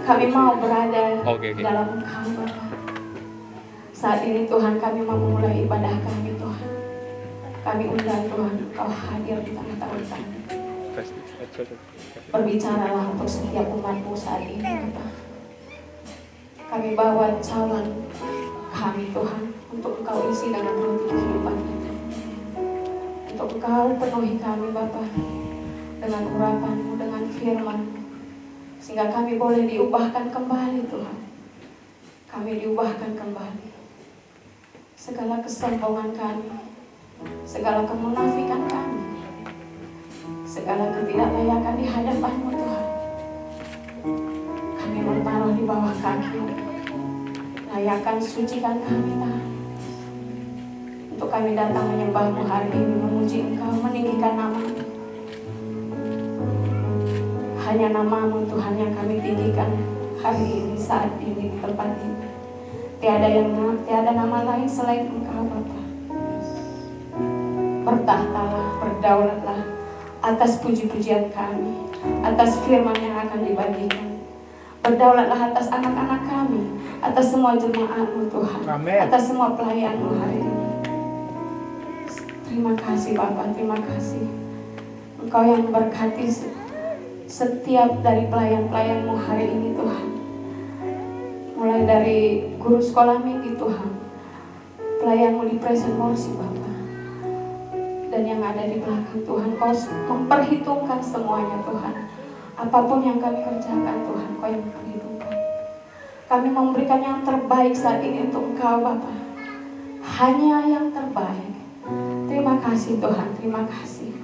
Kami mau berada di dalam Engkau Bapa. Saat ini Tuhan kami mau memulai ibadah kami Tuhan. Kami undang Tuhan Engkau hadir di tengah-tengah kami. Berbicaralah untuk setiap umat-Mu saat ini Bapa. Kami bawa cawan kami Tuhan untuk Engkau isi dengan roti kehidupan itu. Untuk Engkau penuhi kami Bapa dengan urapan-Mu, dengan firman-Mu, sehingga kami boleh diubahkan kembali Tuhan. Kami diubahkan kembali. Segala kesombongan kami, segala kemunafikan kami, segala ketidaklayakan di hadapan-Mu Tuhan, kami menaruh di bawah kaki. Layakan, sucikan kami Tuhan. Untuk kami datang menyembah-Mu hari ini, memuji Engkau, meninggikan nama-Mu. Hanya nama-Mu Tuhan yang kami tinggikan hari ini, saat ini, di tempat ini. Tiada nama lain selain Engkau Bapa. Bertahtalah, berdaulatlah atas puji-pujian kami, atas firman yang akan dibagikan. Berdaulatlah atas anak-anak kami, atas semua jemaat-Mu Tuhan. Amen. Atas semua pelayan-Mu hari ini. Terima kasih Bapa, terima kasih. Engkau yang memberkati setiap dari pelayan-pelayan-Mu hari ini Tuhan. Mulai dari guru sekolah minggu Tuhan, pelayan-Mu di present worship Bapa, dan yang ada di belakang Tuhan, Kau memperhitungkan semuanya Tuhan. Apapun yang kami kerjakan Tuhan, Kau yang memperhitungkan. Kami memberikan yang terbaik saat ini untuk Engkau Bapa. Hanya yang terbaik. Terima kasih Tuhan, terima kasih.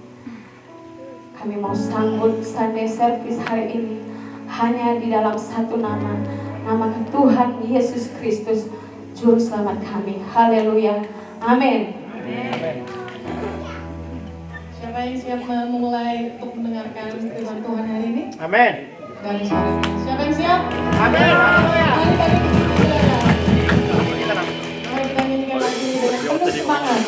Kami mau sambut Sunday service hari ini hanya di dalam satu nama, nama Tuhan Yesus Kristus, Juru Selamat kami. Haleluya. Amin. Amin. Siapa yang siap memulai untuk mendengarkan firman Tuhan hari ini? Amin. Dari suara. Siapa yang siap? Amin. Mari kita nyanyikan lagu ini dengan penuh semangat.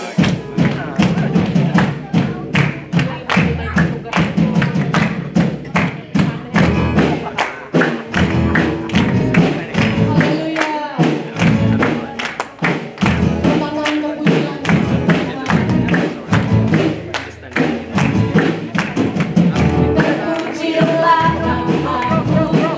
Terpujilah nama Tuhan.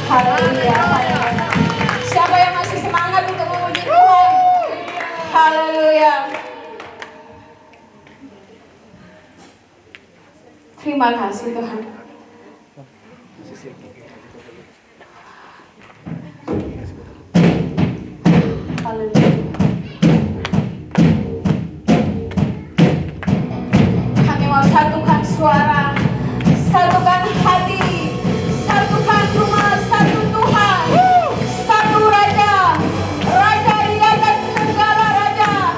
Haleluya. Siapa yang masih semangat untuk memuji Tuhan? Haleluya. Terima kasih Tuhan. Haleluya. Kami mau satukan suara, satukan hati, satukan rumah, satu Tuhan, satu Raja, Raja di atas segala Raja,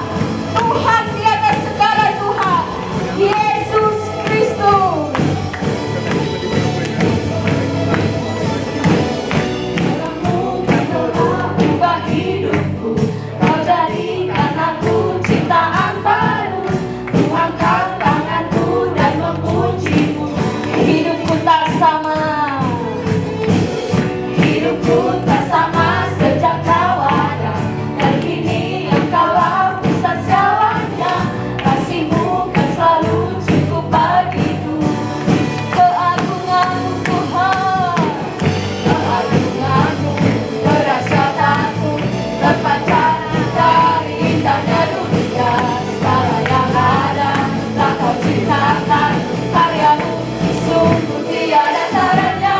Tuhan di atas segala Tuhan, Yesus Kristus. Ubah hidupku, kau jadikan aku ciptaan baru. Ku angkat tanganku dan memujimu. Hidupku tak sama, hidupku tak sama sejak kau ada. Dan kini engkaulah pusat segalanya. Kasihmu kan selalu cukup bagiku. Keagunganmu Tuhan, keagunganmu, kedahsyatanmu terpancar dari indahnya dunia. Segala yang ada telah kau ciptakan, karyamu sungguh tiada taranya.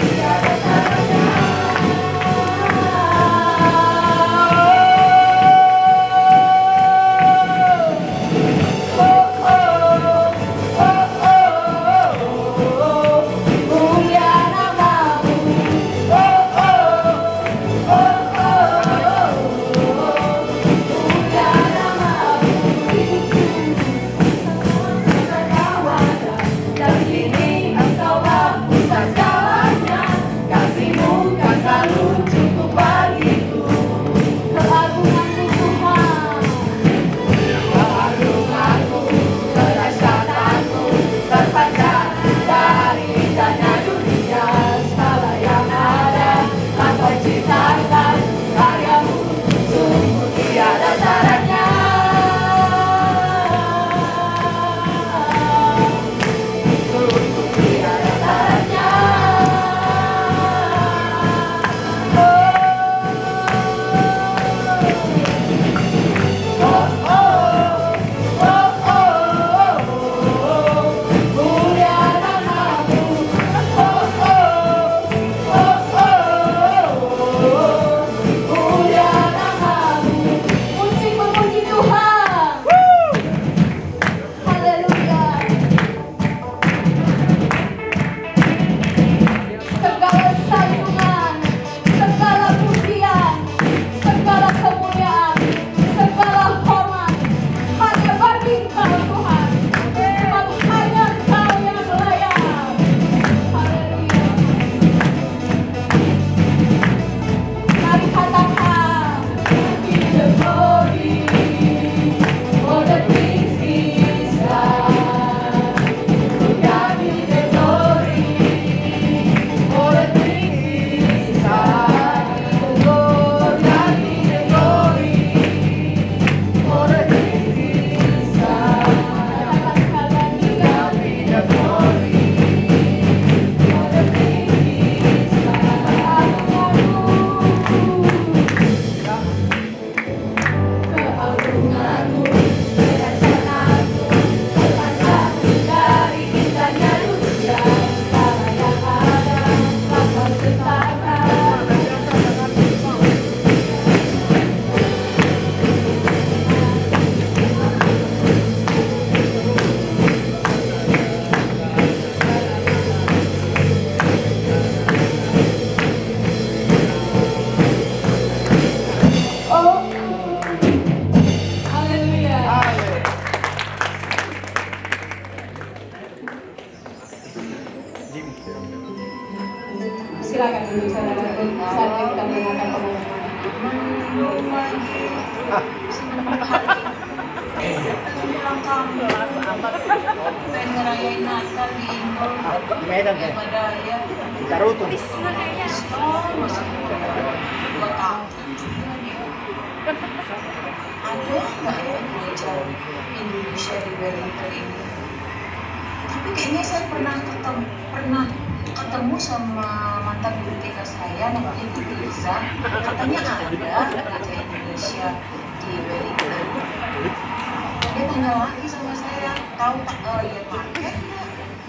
Tiada taranya. Mulia namamu. Mulia namamu. Dan kini engkaulah pusat segalanya. Kasihmu kan selalu cukup bagiku. Keagunganmu Tuhan, keagunganmu, kedahsyatanmu terpancar dari indahnya dunia. Segala yang ada telah kau ciptakan, karyamu sungguh tiada taranya. Sungguh tiada taranya. Mulia namamu. Mulia namamu. Memuji Tuhan. Haleluya. Segala sanjungan, segala pujian, segala kemuliaan, segala hormat hanya bagi Engkau Tuhan. Sebab hanya Engkau yang layak. Haleluya. Mari katakan, give the glory for the things He's done. God be the glory for the things He's done. Lord, God be the glory for the things He's done. Katakan sekali lagi, God be the glory for the things He's done. Keagunganmu, kedahsyatanmu terpancar dari indahnya dunia. Segala yang ada telah kau ciptakan. Oh, haleluya. Silakan dulu saudaraku, saatnya kita mendengarkan pengumuman. ngerayain Natal di Indo. Di Medan ya? Padaya. Di Tarutung. Oh, masih 2 tahun juga dia. Ada nggak ya gereja Indonesia di Wellington ini? pernah ketemu sama mantan guru TK saya namanya Bu Liza, katanya ada gereja Indonesia di Wellington. Dia tanya lagi sama saya, tahu tak lihat market?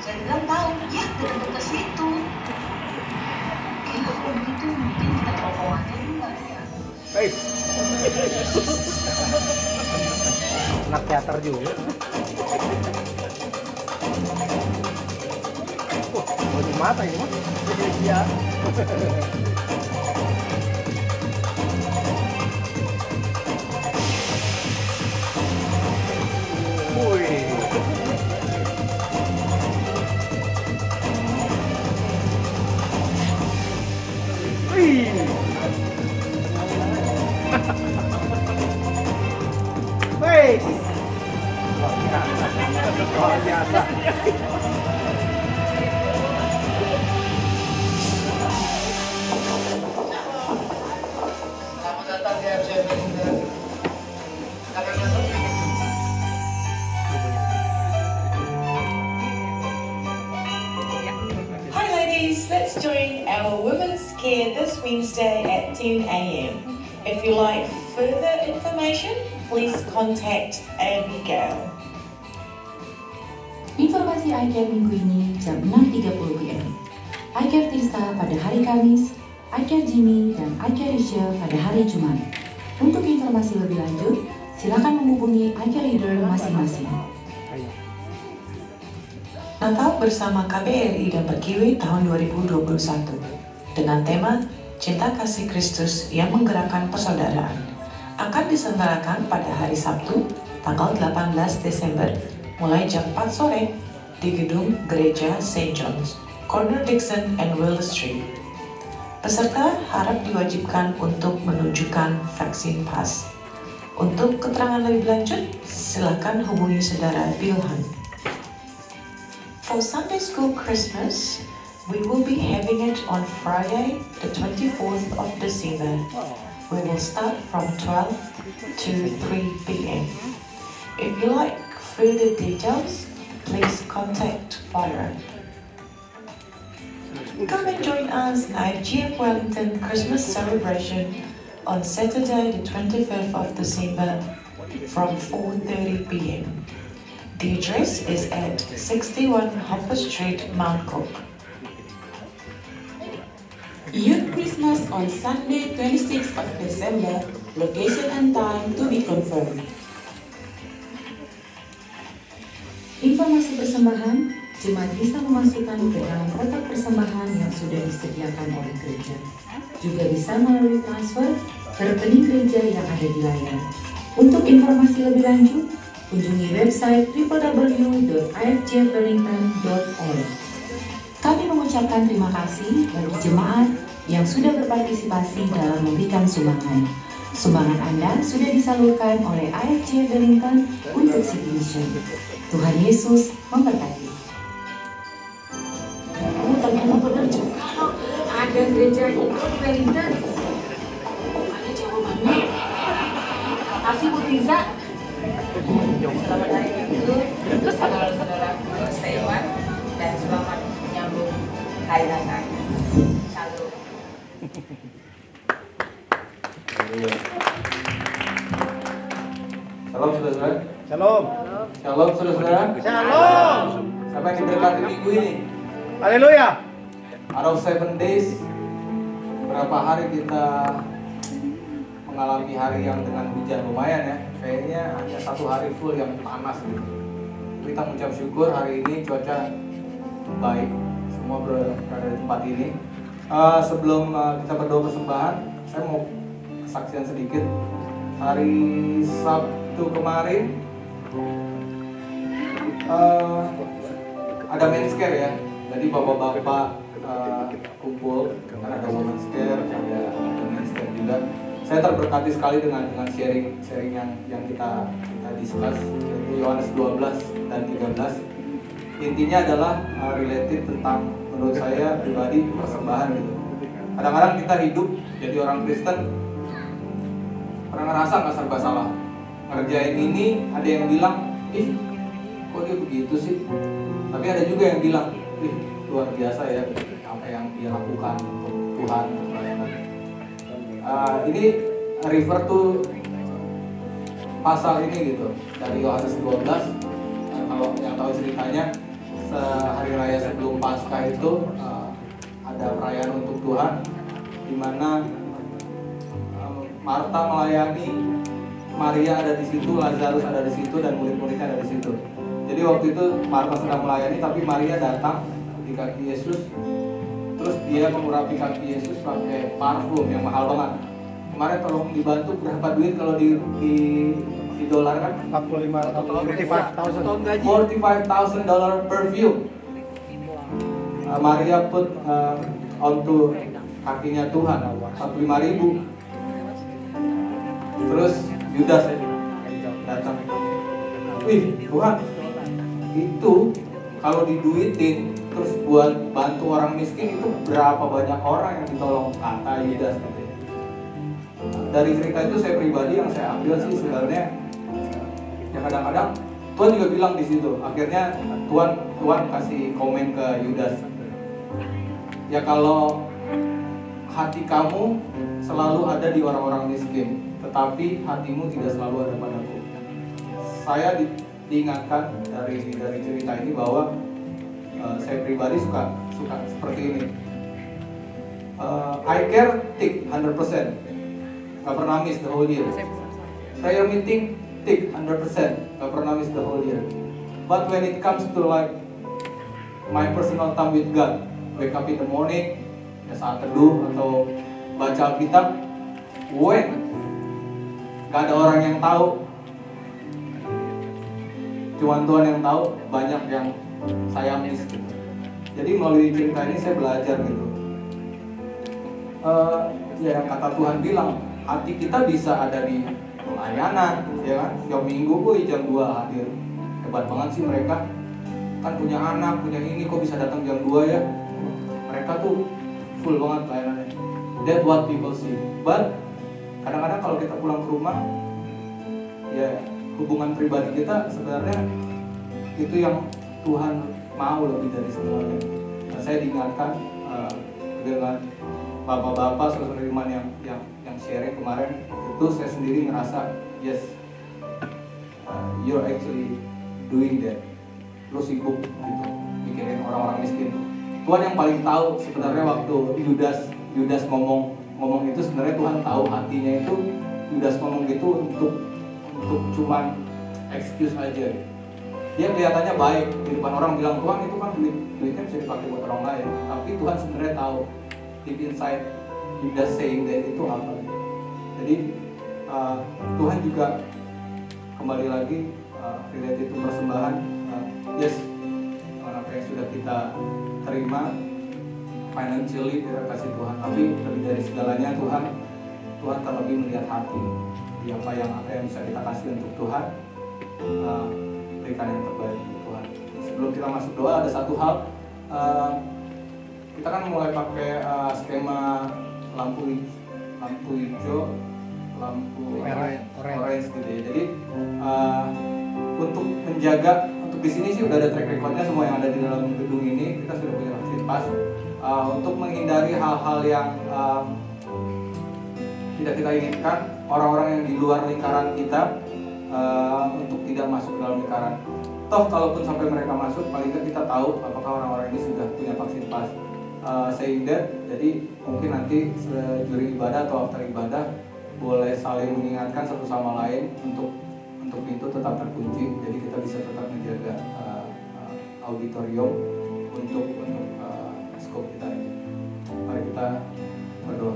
Saya bilang tahu, ya dekat-dekat situ. Kalau begitu mungkin kita teropong aja dulu ya. Baik. Anak teater juga. Mau di mata ini mah. Iya. Wih. Wih. Wih. Luar biasa. Selamat datang di RCF Wellington. Silakan masuk. Hi ladies, let's join our women's care this Wednesday at 10 a.m. If you like further information, please contact Abigail. Informasi iCare minggu ini jam 6.30 PM. iCare Tirsa pada hari Kamis, iCare Jimmy dan iCare Risha pada hari Jumat. Untuk informasi lebih lanjut, silakan menghubungi iCare leader masing-masing. Natal bersama KBRI dan Perkiwi tahun 2021 dengan tema Cinta Kasih Kristus yang Menggerakkan Persaudaraan akan diselenggarakan pada hari Sabtu, tanggal 18 Desember mulai jam 4 sore di gedung Gereja St. John's, Corner Dixon and Willow Street. Peserta harap diwajibkan untuk menunjukkan vaksin pas. Untuk keterangan lebih lanjut, silakan hubungi saudara Bilhan. For Sunday School Christmas, we will be having it on Friday, the 24th of December. We will start from 12 to 3 p.m. If you like further details, please contact Byron. Come and join us in IGF Wellington Christmas celebration on Saturday, the 25th of December from 4:30 p.m. The address is at 61 Hopper Street, Mount Cook. Youth Christmas on Sunday 26th of December, location and time to be confirmed. Informasi persembahan, jemaat bisa memasukkan ke dalam kotak persembahan yang sudah disediakan oleh gereja. Juga bisa melalui transfer ke rekening gereja yang ada di layar. Untuk informasi lebih lanjut, kunjungi website www.ifjwellington.org. Kami mengucapkan terima kasih bagi jemaat yang sudah berpartisipasi dalam memberikan sumbangan. Sumbangan Anda sudah disalurkan oleh IFJ Wellington untuk City Mission. Tuhan Yesus memberkati. Oh, ternyata benar juga loh, ada gereja itu di Wellington. Ada jawabannya. Kasih Bu Tiza. Selamat hari Minggu, saudara-saudara Stefan, dan selamat menyambut Hari Natal. Shalom. Shalom saudara-saudara. Shalom. Shalom saudara-saudara. Shalom. Siapa yang diberkati minggu ini? Haleluya. Out of 7 days, berapa hari kita mengalami hari yang dengan hujan lumayan ya. Kayaknya hanya 1 hari full yang panas gitu. Kita mengucap syukur hari ini cuaca baik, semua berada di tempat ini. Sebelum kita berdoa persembahan, saya mau kesaksian sedikit. Hari Sabtu kemarin ada men's care ya. Jadi bapak-bapak kumpul, karena ada women's care, ada men's care juga. Saya terberkati sekali dengan sharing yang kita discuss, yaitu Yohanes 12 dan 13. Intinya adalah related tentang, menurut saya pribadi, persembahan gitu. Kadang-kadang kita hidup jadi orang Kristen, pernah ngerasa nggak serba salah. Ngerjain ini, ada yang bilang, ih kok dia begitu sih? Tapi ada juga yang bilang, "Ih, luar biasa ya apa yang dia lakukan untuk Tuhan." Ini refer to pasal ini gitu dari Yohanes 12. Kalau yang tahu ceritanya, sehari raya sebelum Paskah itu ada perayaan untuk Tuhan, di mana Marta melayani, Maria ada di situ, Lazarus ada di situ, dan murid-muridnya ada di situ. Jadi waktu itu Marta sedang melayani, tapi Maria datang di kaki Yesus, terus dia mengurapi kaki Yesus pakai parfum yang mahal banget. Kemarin tolong dibantu berapa duit kalau di dolar kan? 45,000 $45,000 perfume. Maria put onto kakinya Tuhan 45.000. Terus Yudas datang. Wih, Tuhan, itu kalau diduitin terus buat bantu orang miskin itu berapa banyak orang yang ditolong, kata Yudas. Dari cerita itu saya pribadi yang saya ambil sih sebenarnya, ya kadang-kadang Tuhan juga bilang di situ. Akhirnya Tuhan kasih komen ke Yudas. Ya kalau hati kamu selalu ada di orang-orang miskin, tetapi hatimu tidak selalu ada padaku. Saya diingatkan dari cerita ini bahwa saya pribadi suka seperti ini. I care, tick 100%. Gak pernah miss the whole year. Prayer meeting, tick 100%. Gak pernah miss the whole year. But when it comes to like my personal time with God, wake up in the morning, ya saat teduh atau baca Alkitab, when gak ada orang yang tahu, cuma Tuhan yang tahu, banyak yang saya miss gitu. Jadi melalui cerita ini saya belajar gitu. Ya kata Tuhan bilang, hati kita bisa ada di pelayanan, ya kan? Tiap minggu, jam 2 hadir. Hebat banget sih mereka. Kan punya anak, punya ini, kok bisa datang jam 2 ya? Mereka tuh full banget pelayanannya. That's what people see. But kadang-kadang kalau kita pulang ke rumah, ya hubungan pribadi kita sebenarnya itu yang Tuhan mau lebih dari semuanya. Nah, saya diingatkan dengan bapak-bapak saudara iman yang sharing kemarin itu, saya sendiri ngerasa yes, you're actually doing that. Lu sibuk gitu mikirin orang-orang miskin. Tuhan yang paling tahu sebenarnya. Waktu Yudas ngomong itu, sebenarnya Tuhan tahu hatinya itu. Yudas ngomong gitu untuk cuman excuse aja. Dia kelihatannya baik di depan orang, bilang Tuhan itu kan duitnya bisa dipakai buat orang lain. Tapi Tuhan sebenarnya tahu deep inside Yudas saying that itu apa. Jadi Tuhan juga kembali lagi related to persembahan. Yes, apa yang sudah kita terima financially kita kasih Tuhan, tapi lebih dari segalanya Tuhan terlebih melihat hati. Apa yang bisa kita kasih untuk Tuhan, berikan yang terbaik untuk Tuhan. Sebelum kita masuk doa, ada satu hal, kita kan mulai pakai skema lampu hijau, lampu orange gitu ya. Jadi untuk menjaga, untuk di sini sih udah ada track recordnya semua yang ada di dalam gedung ini, kita sudah punya vaksin pas. Untuk menghindari hal-hal yang tidak kita inginkan, orang-orang yang di luar lingkaran kita untuk tidak masuk ke dalam lingkaran. Toh kalaupun sampai mereka masuk, paling tidak kita tahu apakah orang-orang ini sudah punya vaksin pas. Sehingga jadi mungkin nanti during ibadah atau after ibadah boleh saling mengingatkan satu sama lain untuk pintu tetap terkunci, jadi kita bisa tetap menjaga auditorium untuk skop kita ini. Mari kita berdoa.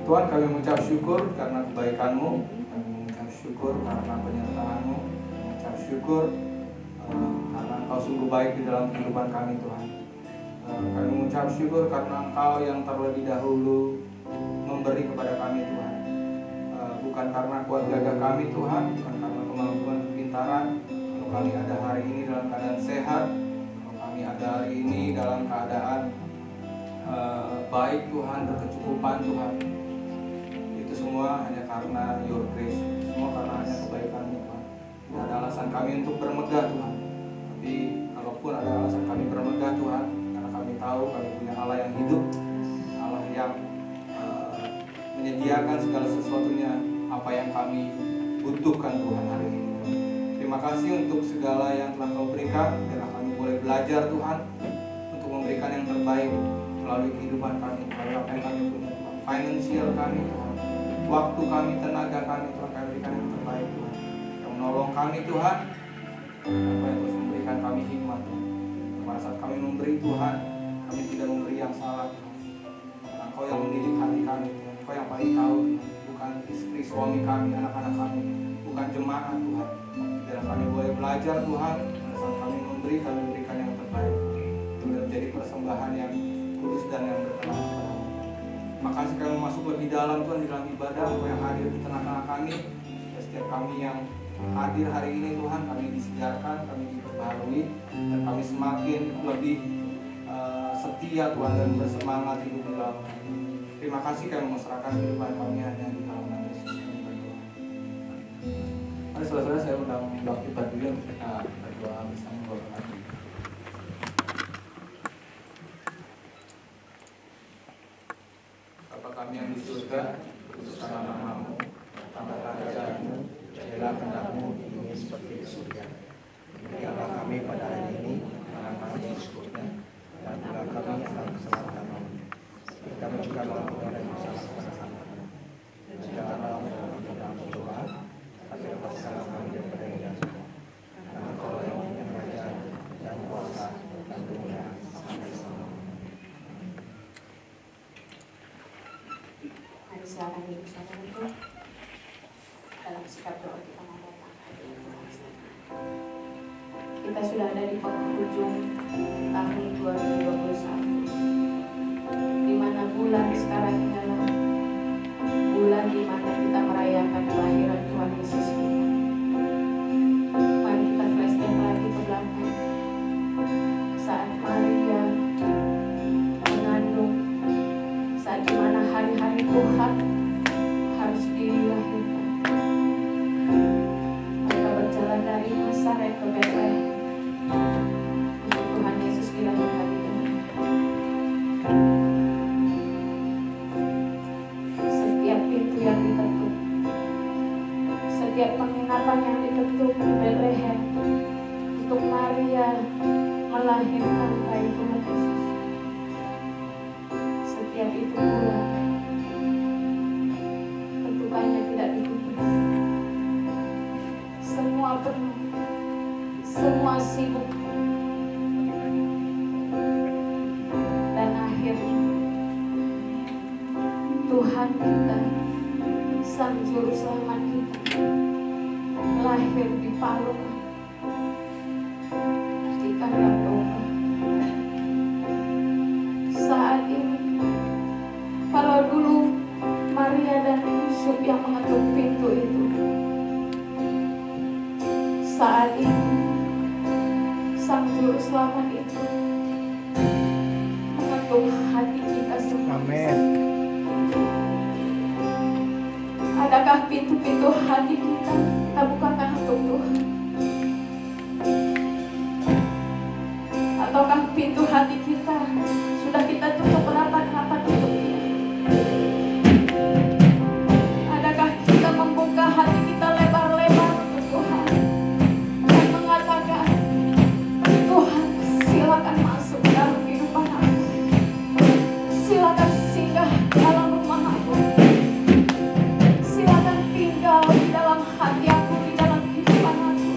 Tuhan, kami mengucap syukur karena kebaikan-Mu, kami mengucap syukur karena penyertaan-Mu, mengucap syukur karena Engkau sungguh baik di dalam kehidupan kami, Tuhan. Kami mengucap syukur karena Engkau yang terlebih dahulu memberi kepada kami, Tuhan. Bukan karena kuat gagah kami, Tuhan, bukan karena kemampuan kepintaran. Kalau kami ada hari ini dalam keadaan sehat, kalau kami ada hari ini dalam keadaan baik, Tuhan, berkecukupan, Tuhan, itu semua hanya karena Your grace, semua karena hanya kebaikan-Mu, Tuhan. Tidak ada alasan kami untuk bermegah, Tuhan. Tapi Tapi kalaupun ada alasan kami bermegah Tuhan, karena kami tahu kami punya Allah yang hidup, Allah yang menyediakan segala sesuatunya apa yang kami butuhkan Tuhan hari ini. Terima kasih untuk segala yang telah Kau berikan, karena kami boleh belajar Tuhan untuk memberikan yang terbaik melalui kehidupan kami, melalui apa yang kami punya, finansial kami Tuhan, waktu kami, tenaga kami Tuhan, kami berikan yang terbaik Tuhan, yang menolong kami Tuhan, apa yang terus memberikan kami hikmat Tuhan. Pada saat kami memberi Tuhan, kami tidak memberi yang salah Tuhan, karena Kau yang mendidik hati kami Tuhan, Kau yang paling tahu Tuhan, bukan istri suami kami, anak-anak kami, bukan jemaat Tuhan. Biar kami boleh belajar Tuhan, pada saat kami memberi, kami berikan yang terbaik. Itu menjadi persembahan yang kudus dan yang berkenan kepada-Mu. Makasih kami masuk lebih dalam Tuhan di dalam ibadah, Engkau yang hadir di tengah-tengah kami. Setiap kami yang hadir hari ini Tuhan, kami disegarkan, kami diperbaharui, dan kami semakin lebih setia Tuhan dan bersemangat hidup di dalam. Terima kasih kami menserahkan kehidupan kami hanya di dalam nama Yesus. Mari saudara-saudara, saya undang Mbak kita dulu untuk kita berdoa bersama berkati. Bapa kami yang di surga, kuduskanlah nama-Mu, datanglah kerajaan-Mu, jadilah kehendak-Mu di bumi seperti di surga. Berikanlah kami pada hari ini makanan kami yang secukupnya, dan ampunilah kami akan kesalahan kami. Kami juga melakukan dan bersalah kepada kami. Dan janganlah kami dalam pencobaan, tapi lepaskanlah kami daripada yang jahat. Karena Kau yang punya kerajaan dan kuasa dan kemuliaan sampai selamanya. Mari silakan ibu saudaraku dalam sikap doa kita membawakan kita sudah ada di penghujung tahun 2021, di mana bulan sekarang ini adalah bulan di mana kita merayakan kelahiran Tuhan Yesus kita. Mari kita flashback lagi ke belakang saat Maria mengandung, saat dimana hari-hari Tuhan harus dilahirkan. Mereka berjalan dari Nazaret ke Betlehem untuk Tuhan Yesus dilahirkan di dalam. Setiap pintu yang diketuk, setiap penginapan yang diketuk di Betlehem untuk Maria melahirkan bayi Tuhan Yesus, setiap itu pula ketukannya tidak ditutup. Semua penuh, semua sibuk, dan akhirnya Tuhan kita, Sang Juru Selamat kita, lahir di palungan di kandang domba. Saat ini, kalau dulu Maria dan Yusuf yang mengetuk pintu itu, saat ini Sang Juru Selamat itu mengetuk hati kita semua. Amin. Adakah pintu-pintu hati kita bukakan untuk Tuhan? Ataukah pintu hati kita sudah kita tutup rapat-rapat untuk Dia? Adakah kita membuka hati kita lebar-lebar untuk Tuhan dan mengatakan, Tuhan silakan masuk dalam kehidupan aku, silakan singgah dalam rumah aku, silakan tinggal di dalam hati aku, di dalam kehidupan aku?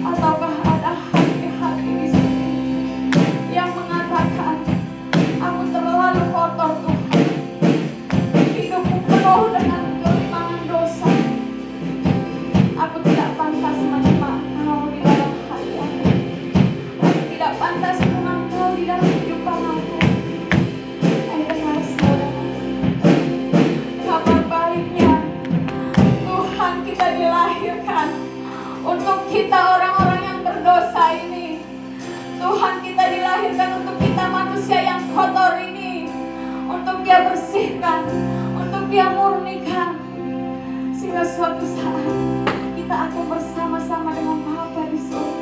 Ataukah ada hati-hati di sini yang mengatakan, aku terlalu kotor Tuhan, hidupku penuh dengan kelimpahan dosa, aku tidak pantas menerima Kau di dalam hati aku, aku tidak pantas menerima Kau di dalam kehidupan aku. Dengar saudara, kabar baiknya Tuhan kita dilahirkan untuk kita orang-orang yang berdosa ini. Tuhan kita dilahirkan untuk kita manusia yang kotor ini, untuk Dia bersihkan, untuk Dia murnikan, sehingga suatu saat kita akan bersama-sama dengan Bapa di surga.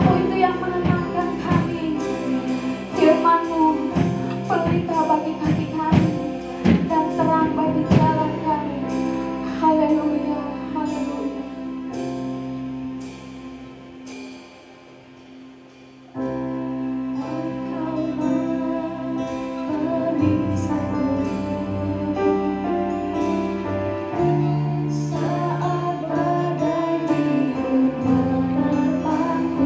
Firman-Mu itu yang menenangkan kami. Firman-Mu pelita bagi kaki kami dan terang bagi jalan kami. Haleluya, haleluya. Engkau merisauku saat badai menerpaku.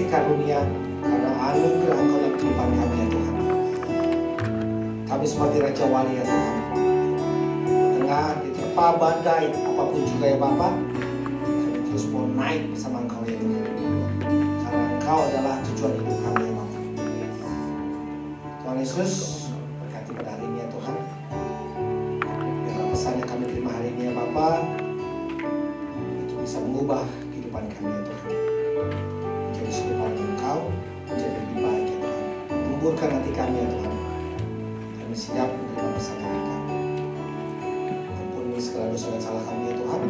kasih karunia, karena anugerah Engkau dalam kehidupan kami ya Tuhan. Kami seperti Raja Wali ya Tuhan. Tengah diterpa badai apapun juga ya Bapa, kami terus mau naik bersama Engkau ya Tuhan. Karena Engkau adalah tujuan hidup kami ya Bapa. Tuhan Yesus, berkati pada hari ini ya Tuhan. Biarlah pesan yang kami terima hari ini ya Bapa, itu bisa mengubah kehidupan kami ya Tuhan. Menjadi serupa dengan Engkau, menjadi lebih baik ya Tuhan. Tumbuhkan hati kami ya Tuhan. Kami siap menerima pesan dari kami. Ampuni segala dosa dan salah kami ya Tuhan.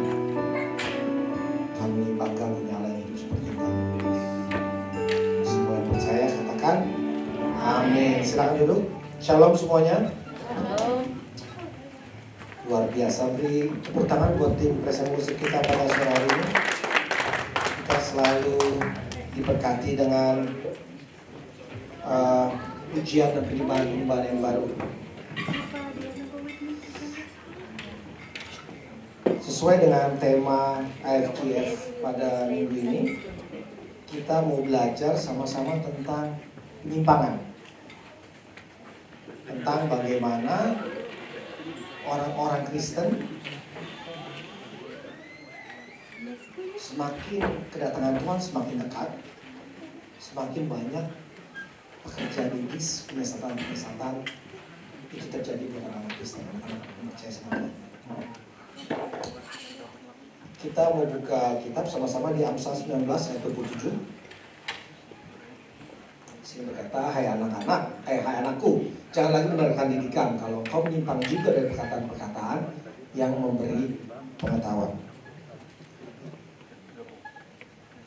Kami bangga punya Allah yang hidup seperti Engkau. Semua yang percaya katakan amin. Silakan duduk. Shalom semuanya. Luar biasa, beri tepuk tangan buat tim present musik kita pada sore hari ini. Kita selalu diberkati dengan ujian dan penyembahan yang baru. Sesuai dengan tema AFGF pada minggu ini, kita mau belajar sama-sama tentang penyimpangan, tentang bagaimana orang-orang Kristen semakin kedatangan Tuhan semakin dekat, semakin banyak pekerjaan iblis, penyesatan itu terjadi pada orang Kristen, anak-anak yang percaya sama Tuhan. Kita mau buka kitab sama-sama di Amsal 19 ayat 27. Sini berkata, hai anakku, jangan lagi mendengarkan didikan kalau kau menyimpang juga dari perkataan-perkataan yang memberi pengetahuan.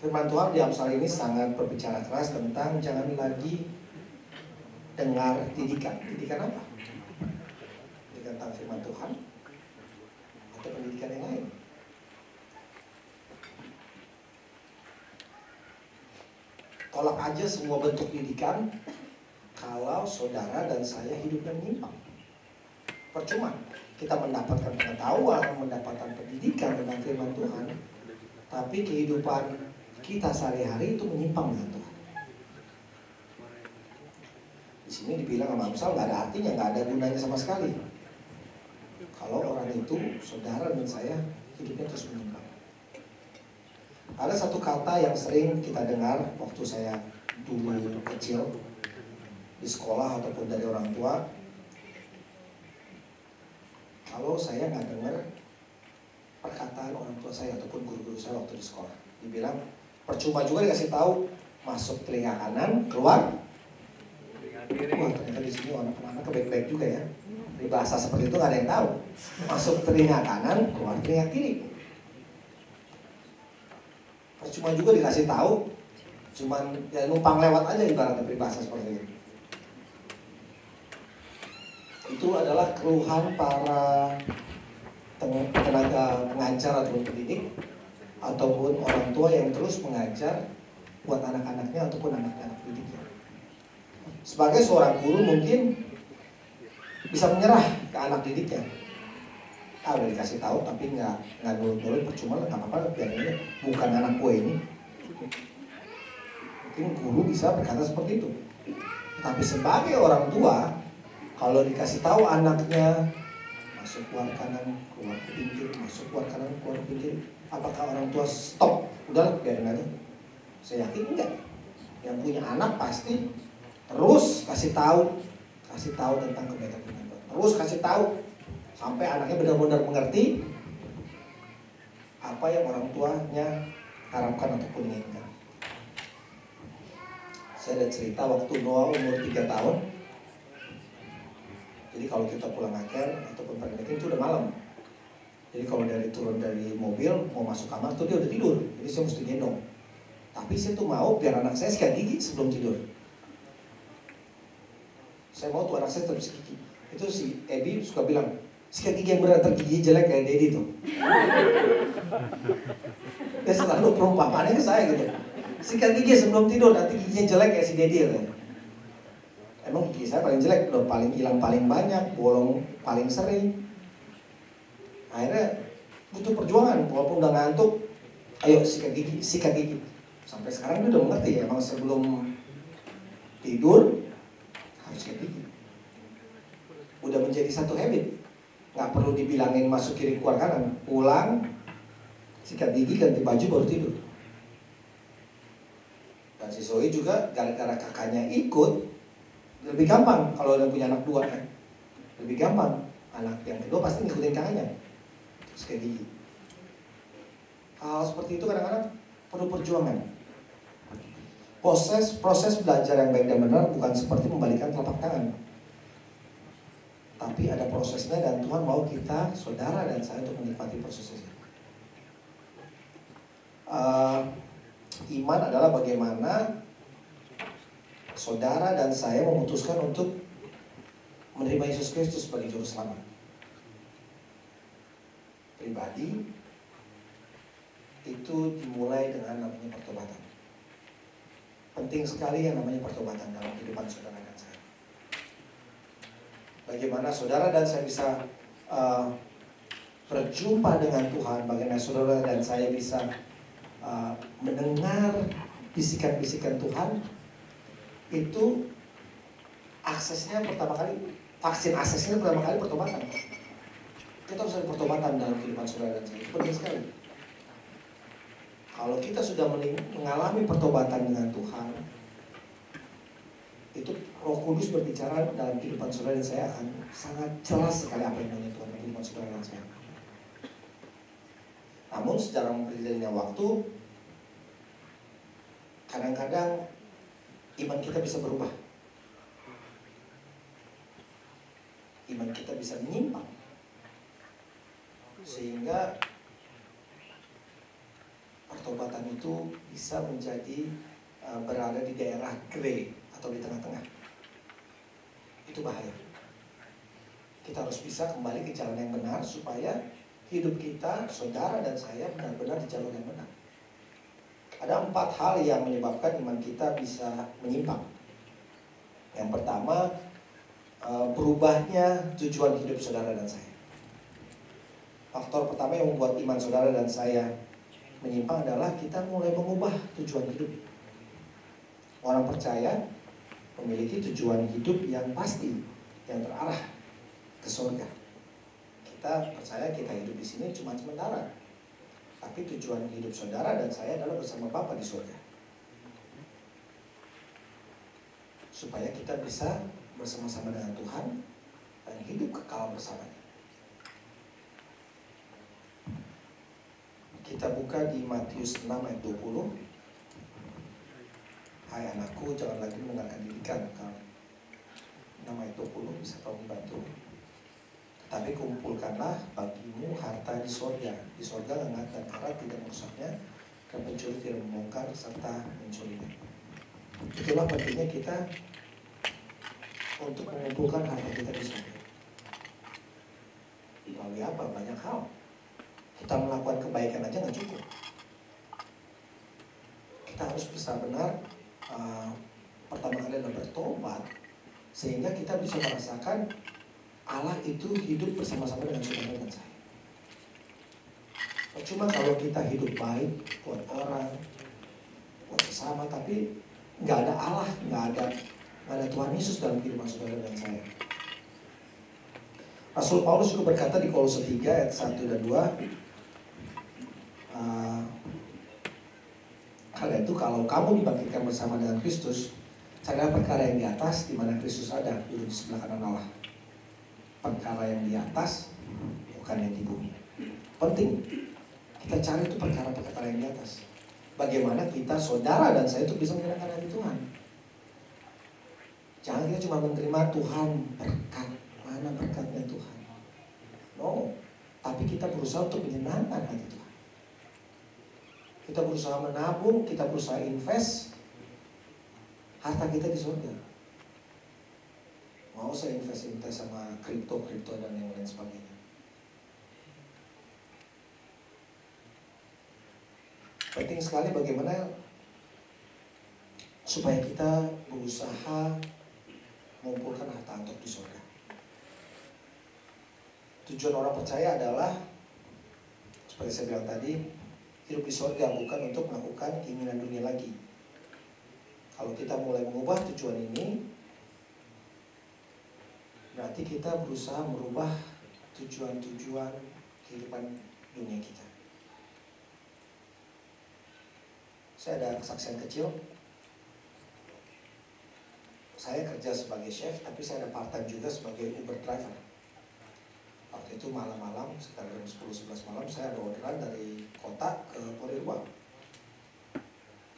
Firman Tuhan di Amsal ini sangat berbicara keras tentang jangan lagi dengar didikan. Didikan apa? Didikan tentang firman Tuhan atau pendidikan yang lain? Tolak aja semua bentuk didikan kalau saudara dan saya hidupnya menyimpang. Percuma kita mendapatkan pengetahuan, mendapatkan pendidikan tentang firman Tuhan, tapi kehidupan kita sehari-hari itu menyimpang dengan Tuhan. Di sini dibilang sama Amsal nggak ada artinya, nggak ada gunanya sama sekali. Kalau orang itu, saudara dan saya hidupnya terus menyimpang. Ada satu kata yang sering kita dengar waktu saya dulu kecil di sekolah ataupun dari orang tua. Kalau saya nggak dengar perkataan orang tua saya ataupun guru-guru saya waktu di sekolah, dibilang percuma juga dikasih tahu masuk telinga kanan, keluar. Wah, ternyata di sini anak-anak baik-baik juga ya. Di bahasa seperti itu nggak ada yang tahu. Masuk telinga kanan, keluar telinga kiri. Percuma juga dikasih tahu, cuman ya numpang lewat aja ibaratnya peribahasa seperti itu. Itu adalah keluhan para tenaga pengajar atau pendidik ataupun orang tua yang terus mengajar buat anak-anaknya ataupun anak-anak didiknya. Sebagai seorang guru mungkin bisa menyerah ke anak didiknya. Udah dikasih tahu tapi nggak nurut-nurut, percuma lah, nggak apa-apa, biarin aja, bukan anak gue ini. Mungkin guru bisa berkata seperti itu. Tapi sebagai orang tua, kalau dikasih tahu anaknya masuk keluar kanan, keluar ke pinggir, masuk keluar kanan, keluar ke pinggir, apakah orang tua stop? Udah biarin aja. Saya yakin enggak. Yang punya anak pasti terus kasih tahu tentang kebaikan Tuhan. Terus kasih tahu sampai anaknya benar-benar mengerti apa yang orang tuanya harapkan ataupun inginkan. Saya ada cerita waktu Noah umur 3 tahun. Jadi kalau kita pulang akhir ataupun pagi itu udah malam. Jadi kalau turun dari mobil mau masuk kamar tuh dia udah tidur. Jadi saya mesti gendong. Tapi saya tuh mau biar anak saya sikat gigi sebelum tidur. Saya mau tuh anak saya tetap sikat gigi. Itu si Ebi suka bilang, sikat gigi yang benar, gigi jelek kayak Dedi tuh. Dia selalu perumpamannya ke saya gitu. Sikat gigi sebelum tidur, nanti giginya jelek kayak si Dedi gitu. Emang gigi saya paling jelek, udah paling hilang paling banyak, bolong paling sering. Akhirnya butuh perjuangan, walaupun udah ngantuk, ayo sikat gigi. Sampai sekarang dia udah mengerti ya, emang sebelum tidur harus sikat gigi. Udah menjadi satu habit. Nggak perlu dibilangin masuk kiri keluar kanan. Pulang, sikat gigi, ganti baju, baru tidur. Dan si Zoe juga gara-gara kakaknya ikut, lebih gampang kalau udah punya anak 2 kan. Lebih gampang. Anak yang kedua pasti ngikutin kakaknya. Sikat gigi. Hal seperti itu kadang-kadang perlu perjuangan. Proses belajar yang baik dan benar bukan seperti membalikan telapak tangan. Tapi ada prosesnya dan Tuhan mau kita, saudara dan saya, untuk menikmati prosesnya. Iman adalah bagaimana saudara dan saya memutuskan untuk menerima Yesus Kristus sebagai juru selamat. Pribadi itu dimulai dengan namanya pertobatan. Penting sekali yang namanya pertobatan dalam kehidupan saudara dan saya. Bagaimana saudara dan saya bisa berjumpa dengan Tuhan, bagaimana saudara dan saya bisa mendengar bisikan-bisikan Tuhan, itu aksesnya pertama kali, vaksin aksesnya pertama kali pertobatan. Kita harus ada pertobatan dalam kehidupan saudara dan saya, itu penting sekali. Kalau kita sudah mengalami pertobatan dengan Tuhan, itu Roh Kudus berbicara dalam kehidupan saudara dan saya akan sangat jelas sekali apa yang Tuhan dalam kehidupan saudara dan saya. Namun secara berjalannya waktu, kadang-kadang iman kita bisa berubah. Iman kita bisa menyimpang. Sehingga pertobatan itu bisa menjadi berada di daerah grey atau di tengah-tengah. Itu bahaya. Kita harus bisa kembali ke jalan yang benar supaya hidup kita, saudara dan saya, benar-benar di jalur yang benar. Ada 4 hal yang menyebabkan iman kita bisa menyimpang. Yang pertama, berubahnya tujuan hidup saudara dan saya. Faktor pertama yang membuat iman saudara dan saya menyimpang adalah kita mulai mengubah tujuan hidup. Orang percaya memiliki tujuan hidup yang pasti, yang terarah ke surga. Kita percaya kita hidup di sini cuma sementara, tapi tujuan hidup saudara dan saya adalah bersama Bapa di surga, supaya kita bisa bersama-sama dengan Tuhan dan hidup kekal bersamanya. Kita buka di Matius 6 ayat 20. Hai anakku, jangan lagi mendengarkan didikan. 6 ayat 20 bisa kau membantu. Tetapi kumpulkanlah bagimu harta di sorga. Di sorga hangat dan karat tidak merusaknya, dan pencuri tidak membongkar serta mencurinya. Itulah pentingnya kita untuk mengumpulkan harta kita di sorga. Melalui apa? Banyak hal. Kita melakukan kebaikan aja nggak cukup. Kita harus bisa benar pertama kali adalah bertobat, sehingga kita bisa merasakan Allah itu hidup bersama-sama dengan saudara dan saya. Cuma kalau kita hidup baik buat orang, buat sesama, tapi nggak ada Allah, nggak ada Tuhan Yesus dalam kehidupan saudara dan saya. Rasul Paulus juga berkata di Kolose 3 ayat 1 dan 2, karena itu kalau kamu dibangkitkan bersama dengan Kristus, carilah perkara yang di atas, di mana Kristus ada, duduk di sebelah kanan Allah. Perkara yang di atas, bukan yang di bumi. Penting kita cari itu perkara-perkara yang di atas. Bagaimana kita, saudara dan saya, itu bisa menyenangkan hati Tuhan. Jangan kita cuma menerima Tuhan berkat. Mana berkatnya Tuhan? No, tapi kita berusaha untuk menyenangkan hati Tuhan. Kita berusaha menabung, kita berusaha invest harta kita di surga. Mau saya invest sama kripto dan yang lain sebagainya. Penting sekali bagaimana supaya kita berusaha mengumpulkan harta untuk di surga. Tujuan orang percaya adalah, seperti saya bilang tadi, hidup di surga, bukan untuk melakukan keinginan dunia lagi. Kalau kita mulai mengubah tujuan ini, berarti kita berusaha merubah tujuan-tujuan kehidupan dunia kita. Saya ada kesaksian kecil. Saya kerja sebagai chef, tapi saya ada part-time juga sebagai Uber driver. Waktu itu malam-malam, sekitar jam 10-11 malam, saya ada orderan dari kota ke Pori-Ruang.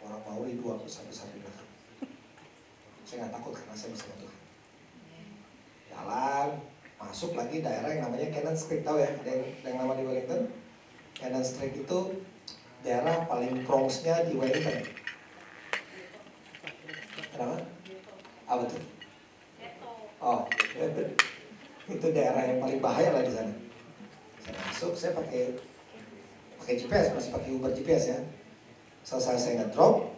Orang Mauri 2 besar-besar di belakang. Saya nggak takut karena saya bersama Tuhan. Jalan, masuk lagi daerah yang namanya Cannon Street, tahu ya? Ada yang nama di Wellington. Cannon Street itu daerah paling Bronx-nya di Wellington. Kenapa? Apa tuh? Oh, itu daerah yang paling bahaya lah di sana. Saya masuk, saya pakai GPS, masih pakai Uber GPS ya. Selesai saya ngedrop,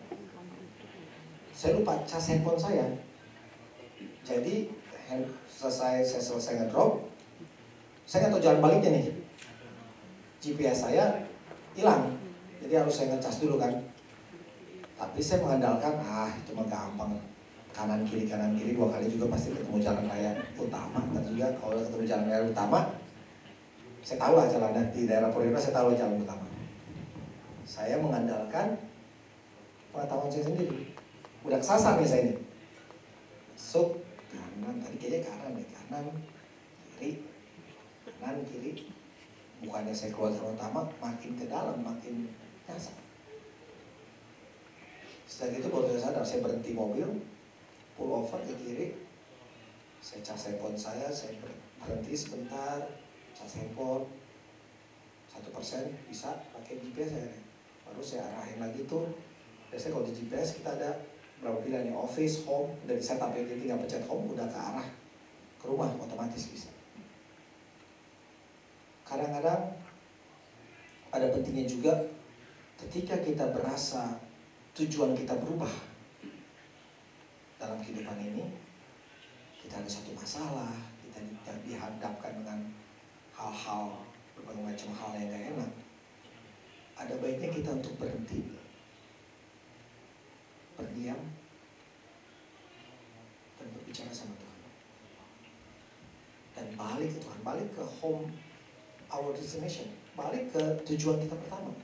saya lupa cas handphone saya. Jadi saya selesai ngedrop, saya nggak tahu jalan baliknya nih. GPS saya hilang, jadi harus saya ngecas dulu kan. Tapi saya mengandalkan, itu mah gampang. Kanan kiri 2 kali juga pasti ketemu jalan raya utama. Dan juga kalau ketemu jalan raya utama, saya tahu lah jalannya di daerah Pori-Ruang, saya tahu jalan utama. Saya mengandalkan pengetahuan saya sendiri. Udah kesasar nih saya ini. So, kanan, tadi kayaknya kanan, kiri, kanan, kiri. Bukannya saya keluar jalan utama, makin ke dalam, makin nyasar. Setelah itu baru saya sadar, saya berhenti mobil, pull over ke kiri, saya cas handphone saya berhenti sebentar, cas handphone 1% bisa pakai GPS saya. Baru saya arahin lagi tuh. Biasanya kalau di GPS kita ada berapa pilihan nih, office, home, udah di setup ya, jadi tinggal pencet home udah ke arah ke rumah otomatis bisa. Kadang-kadang ada pentingnya juga ketika kita berasa tujuan kita berubah dalam kehidupan ini, kita ada satu masalah, kita dihadapkan dengan hal-hal, berbagai macam hal yang gak enak. Ada baiknya kita untuk berhenti, berdiam, dan berbicara sama Tuhan. Dan balik ke Tuhan, balik ke home, our destination, balik ke tujuan kita pertama.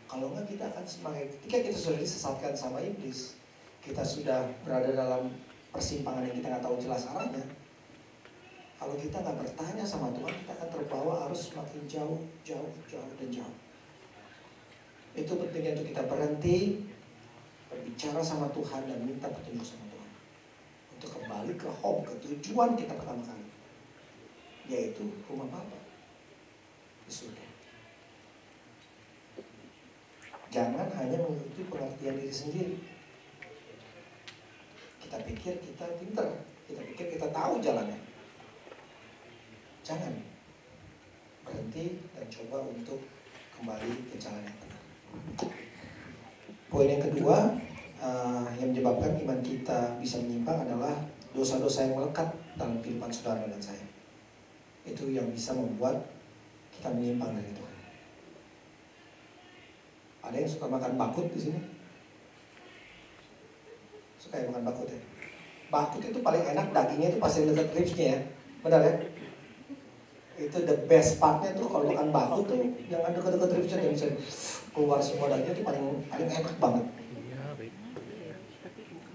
Kalau enggak kita akan semakin, ketika kita sudah disesatkan sama iblis, kita sudah berada dalam persimpangan yang kita nggak tahu jelas arahnya. Kalau kita nggak bertanya sama Tuhan, kita akan terbawa arus semakin jauh, dan jauh. Itu pentingnya untuk kita berhenti, berbicara sama Tuhan dan minta petunjuk sama Tuhan untuk kembali ke home, ke tujuan kita pertama kali, yaitu rumah Bapa di surga. Jangan hanya mengikuti pengertian diri sendiri. Kita pikir kita pintar, kita pikir kita tahu jalannya. Jangan. Berhenti dan coba untuk kembali ke jalan yang benar. Poin yang kedua yang menyebabkan iman kita bisa menyimpang adalah dosa-dosa yang melekat dalam kehidupan saudara dan saya. Itu yang bisa membuat kita menyimpang dari Tuhan. Ada yang suka makan bakut di sini? Suka yang makan bakut ya? Bakut itu paling enak, dagingnya itu pasti dekat ribsnya ya. Benar ya? Itu the best partnya tuh kalau makan bakut tuh yang ada dekat ribsnya yang bisa keluar semua dagingnya itu paling enak banget.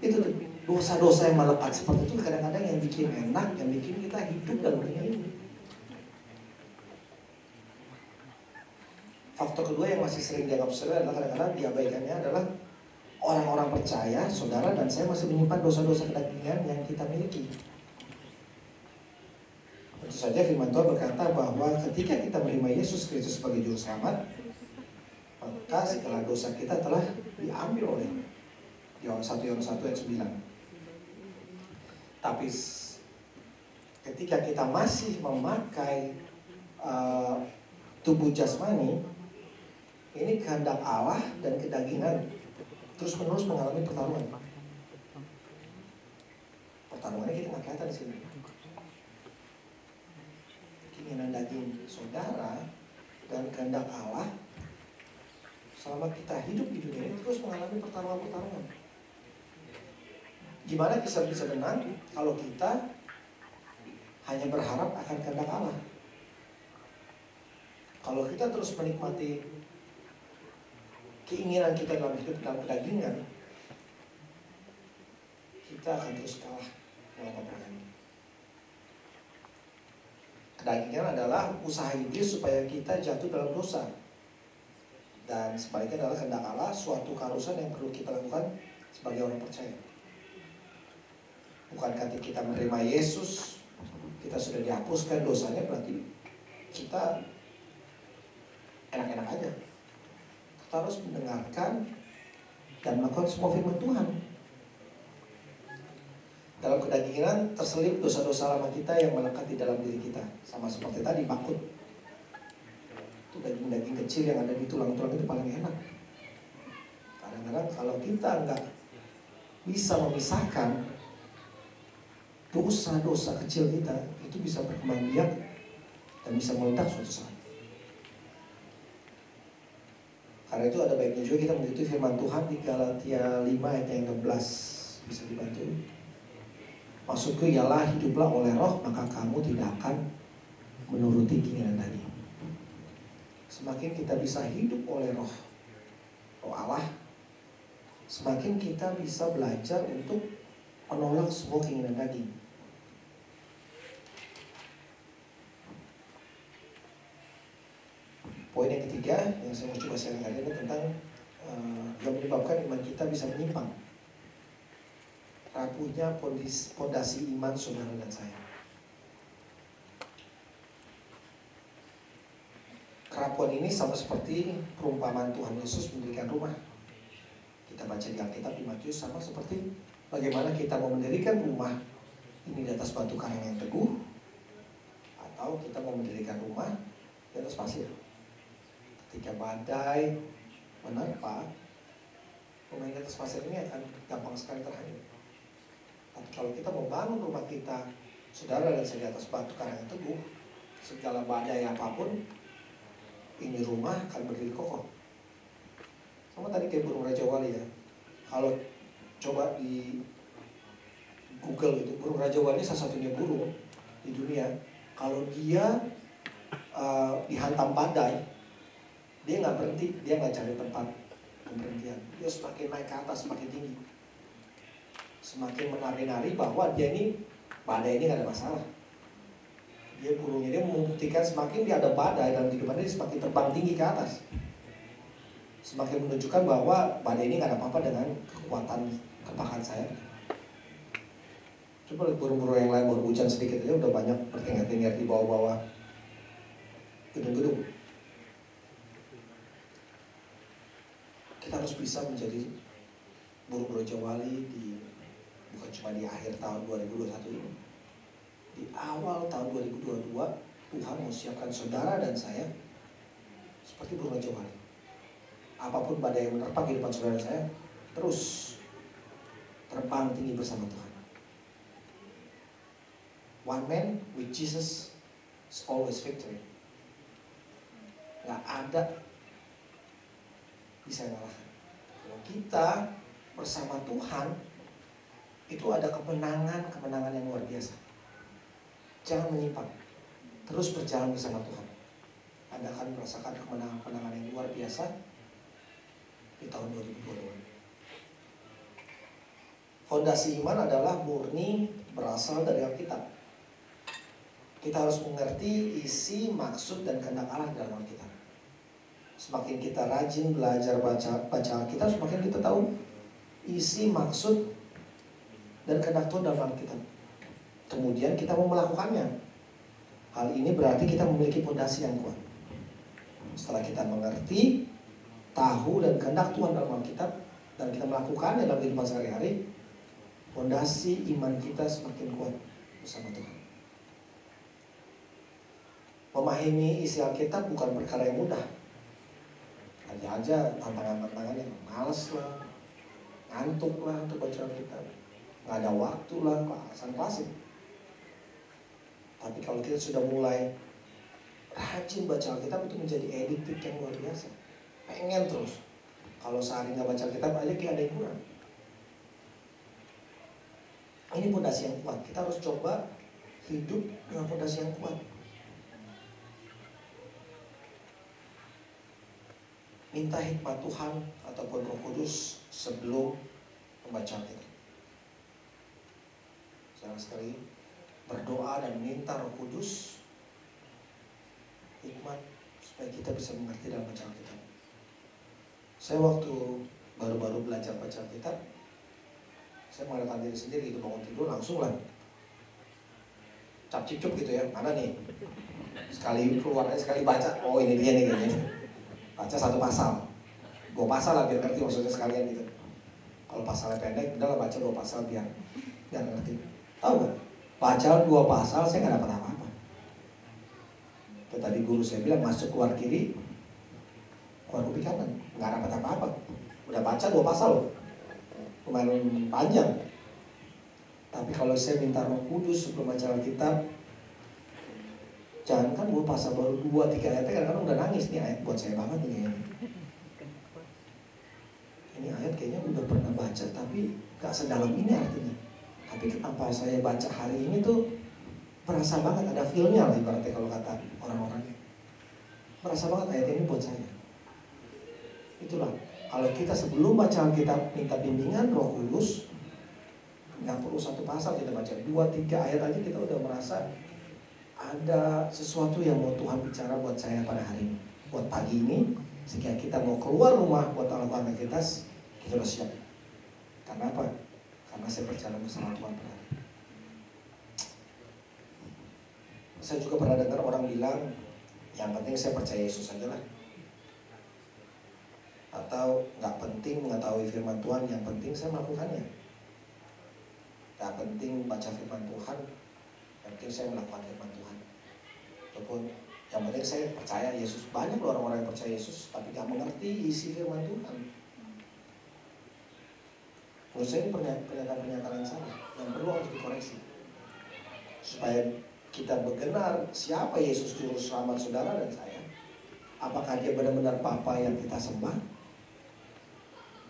Itu tuh dosa-dosa yang melekat seperti itu kadang-kadang yang bikin enak, yang bikin kita hidup dalam dunia ini. Faktor kedua yang masih sering dianggap sepele adalah kadang-kadang diabaikannya adalah orang-orang percaya, saudara dan saya masih menyimpan dosa-dosa kedagingan yang kita miliki. Tentu saja firman Tuhan berkata bahwa ketika kita menerima Yesus Kristus sebagai juru selamat, maka segala dosa kita telah diambil oleh Yohanes 1 ayat 9. Tapi ketika kita masih memakai tubuh jasmani, ini kehendak Allah dan kedagingan terus-menerus mengalami pertarungan. Pertarungannya kita nggak kelihatan di sini. Keinginan daging saudara dan kehendak Allah selama kita hidup di dunia ini terus mengalami pertarungan-pertarungan. Gimana kita bisa menang kalau kita hanya berharap akan kehendak Allah? Kalau kita terus menikmati keinginan kita dalam hidup dalam kedagingan, kita akan terus kalah dalam peperangan ini. Kedagingan adalah usaha iblis supaya kita jatuh dalam dosa. Dan sebaliknya adalah kehendak Allah, suatu keharusan yang perlu kita lakukan sebagai orang percaya. Bukan ketika kita menerima Yesus, kita sudah dihapuskan dosanya, berarti kita enak-enak aja. Kita harus mendengarkan dan melakukan semua firman Tuhan. Dalam kedagingan terselip dosa-dosa lama kita yang melekat di dalam diri kita. Sama seperti tadi, bakut. Itu daging-daging kecil yang ada di tulang-tulang itu paling enak. Kadang-kadang kalau kita nggak bisa memisahkan dosa-dosa kecil kita, itu bisa berkembang biak dan bisa meledak suatu saat. Karena itu ada baiknya juga kita mengikuti firman Tuhan di Galatia 5 ayat yang 16. Bisa dibantu. Maksudku ialah hiduplah oleh roh, maka kamu tidak akan menuruti keinginan daging. Semakin kita bisa hidup oleh roh Allah, semakin kita bisa belajar untuk menolak semua keinginan daging. Poin yang ketiga yang saya mau coba share kali ini tentang yang menyebabkan iman kita bisa menyimpang. Rapuhnya fondasi iman saudara dan saya. Kerapuhan ini sama seperti perumpamaan Tuhan Yesus mendirikan rumah. Kita baca di Alkitab di Matius, sama seperti bagaimana kita mau mendirikan rumah ini di atas batu karang yang teguh, atau kita mau mendirikan rumah di atas pasir. Ketika badai menerpa, rumah di atas pasir ini akan gampang sekali terhanyut. Tapi kalau kita mau bangun rumah kita, saudara dan saya, di atas batu karang yang teguh, segala badai apapun, ini rumah akan berdiri kokoh. Sama tadi kayak burung Raja Wali ya. Kalau coba di Google itu, burung Raja Wali salah satunya burung di dunia. Kalau dia dihantam badai, dia nggak berhenti, dia nggak cari tempat pemberhentian. Dia semakin naik ke atas, semakin tinggi. Semakin menari-nari bahwa dia ini, badai ini gak ada masalah. Dia burungnya, dia membuktikan semakin dia ada badai dalam kehidupan dia, semakin terbang tinggi ke atas. Semakin menunjukkan bahwa badai ini gak ada apa-apa dengan kekuatan kepakan saya. Coba lihat burung-burung yang lain, baru hujan sedikit aja udah banyak bertengger-tengger di bawah-bawah gedung-gedung. Kita harus bisa menjadi burung Raja Wali bukan cuma di akhir tahun 2021 ini. Di awal tahun 2022, Tuhan mau siapkan saudara dan saya seperti burung Raja Wali. Apapun badai yang menerpa kehidupan saudara dan saya, terus terbang tinggi bersama Tuhan. One man with Jesus is always victory. Gak ada bisa ngalahkan. Kalau kita bersama Tuhan, itu ada kemenangan yang luar biasa. Jangan menyimpang, terus berjalan bersama Tuhan. Anda akan merasakan kemenangan yang luar biasa di tahun 2022. Fondasi iman adalah murni berasal dari Alkitab. Kita harus mengerti isi, maksud, dan kehendak Allah dalam Alkitab. Semakin kita rajin belajar baca Alkitab, semakin kita tahu isi, maksud, dan kehendak Tuhan dalam Alkitab. Kemudian kita mau melakukannya. Hal ini berarti kita memiliki fondasi yang kuat. Setelah kita mengerti, tahu, dan kehendak Tuhan dalam Alkitab, dan kita melakukannya dalam kehidupan sehari-hari, fondasi iman kita semakin kuat bersama Tuhan. Memahami isi Alkitab bukan perkara yang mudah. Aja tantangan-tantangan yang males lah, ngantuk lah untuk baca Alkitab, nggak ada waktu lah, alasan klasik. Tapi kalau kita sudah mulai rajin baca Alkitab, itu menjadi addictive yang luar biasa. Pengen terus. Kalau sehari nggak baca kitab aja kayak ada yang kurang. Ini fondasi yang kuat. Kita harus coba hidup dengan fondasi yang kuat. Minta hikmat Tuhan ataupun Roh Kudus sebelum membaca kitab. Jangan sekali berdoa dan minta Roh Kudus hikmat supaya kita bisa mengerti dalam baca kitab. Saya waktu baru-baru belajar baca kitab, saya mengadakan diri sendiri gitu, bangun tidur langsung lah cap cip gitu ya, mana nih sekali keluar sekali baca, oh ini dia nih kayaknya, baca satu pasal, 2 pasal lah biar ngerti maksudnya sekalian gitu. Kalau pasalnya pendek, udah lah baca 2 pasal biar ngerti. Tahu nggak? Baca 2 pasal saya nggak dapat apa-apa. Itu tadi guru saya bilang masuk keluar kiri, keluar kuping kanan, nggak dapat apa-apa. Udah baca 2 pasal loh. Lumayan panjang. Tapi kalau saya minta Roh Kudus sebelum baca Alkitab, jangan kan 2 pasal baru 2-3 ayatnya kadang-kadang udah nangis. Ini ayat buat saya banget nih kayaknya. Ini ayat kayaknya udah pernah baca tapi gak sedalam ini artinya. Tapi kenapa saya baca hari ini tuh berasa banget, ada feel-nya lah ibaratnya kalau kata orang-orang. Berasa banget ayat ini buat saya. Itulah, kalau kita sebelum baca Alkitab minta bimbingan Roh Kudus, nggak perlu 1 pasal kita baca, 2-3 ayat aja kita udah merasa ada sesuatu yang mau Tuhan bicara buat saya pada hari ini, buat pagi ini, sehingga kita mau keluar rumah buat melakukan aktivitas, kita udah siap. Karena apa? Karena saya percaya bersama Tuhan pada hari ini. Saya juga pernah dengar orang bilang, yang penting saya percaya Yesus aja lah. Atau nggak penting mengetahui firman Tuhan, yang penting saya melakukannya. Gak penting baca firman Tuhan, yang penting saya melakukan firman Tuhan. Ataupun yang penting saya percaya Yesus. Banyak orang-orang yang percaya Yesus tapi gak mengerti isi firman Tuhan. Menurut saya ini pernyataan yang salah, yang perlu harus dikoreksi supaya kita benar siapa Yesus juru selamat saudara dan saya. Apakah dia benar-benar Bapa yang kita sembah,